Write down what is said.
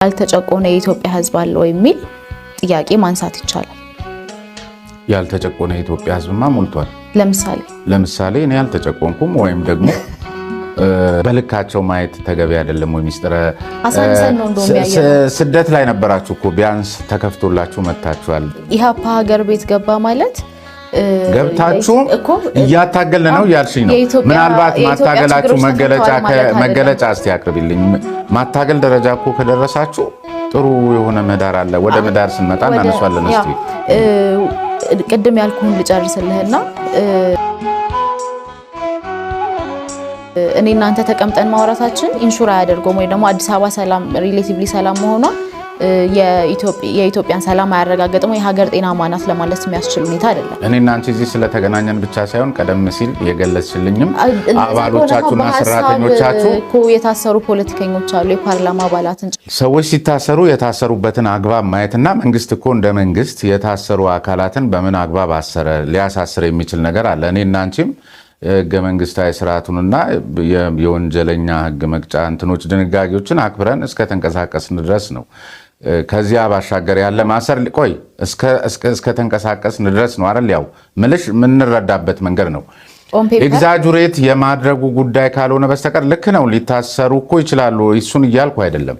ያልተጨቆነ የኢትዮጵያ ህዝብ አለ ወይ የሚል ጥያቄ ማንሳት ይቻላል። ያልተጨቆነ የኢትዮጵያ ህዝብማ ሞልቷል። ለምሳሌ እኔ ያልተጨቆንኩም ወይም ደግሞ በልካቸው ማየት ተገቢ አይደለም ወይ ሚስጥረ አሳንሰን ነው እንደሚያየው ስደት ላይ ነበራችሁ እኮ ቢያንስ ተከፍቶላችሁ መታችኋል። ኢህአፓ ሀገር ቤት ገባ ማለት ገብታችሁ እያታገልን ነው ያልሽኝ ነው። ምናልባት ማታገላችሁ መገለጫ እስቲ አቅርቢልኝ። ማታገል ደረጃ እኮ ከደረሳችሁ ጥሩ የሆነ መዳር አለ። ወደ መዳር ስንመጣ እናነሳለን። እስቲ ቅድም ያልኩህን ልጨርስልህና እኔ እናንተ ተቀምጠን ማውራታችን ኢንሹር አያደርገውም ወይ ደግሞ አዲስ አበባ ሰላም ሪሌቲቭሊ ሰላም መሆኗ የኢትዮጵያን ሰላም አያረጋግጥም ወይ ሀገር ጤና ማናት ለማለት የሚያስችል ሁኔታ አይደለም። እኔ እናንተ እዚህ ስለተገናኘን ብቻ ሳይሆን ቀደም ሲል የገለጽሽልኝም አባሎቻችሁና ሰራተኞቻችሁ እኮ የታሰሩ ፖለቲከኞች አሉ፣ የፓርላማ አባላትን ሰዎች ሲታሰሩ የታሰሩበትን አግባብ ማየትና መንግስት እኮ እንደ መንግስት የታሰሩ አካላትን በምን አግባብ አሰረ ሊያሳስር የሚችል ነገር አለ። እኔ እናንቺም ህገ መንግስታዊ ስርዓቱንና የወንጀለኛ ህግ መቅጫ እንትኖች ድንጋጌዎችን አክብረን እስከ ተንቀሳቀስን ድረስ ነው። ከዚያ ባሻገር ያለ ማሰር ቆይ እስከ ተንቀሳቀስን ድረስ ነው አይደል? ያው ምልሽ የምንረዳበት መንገድ ነው። ኤግዛጁሬት የማድረጉ ጉዳይ ካልሆነ በስተቀር ልክ ነው። ሊታሰሩ እኮ ይችላሉ። እሱን እያልኩ አይደለም።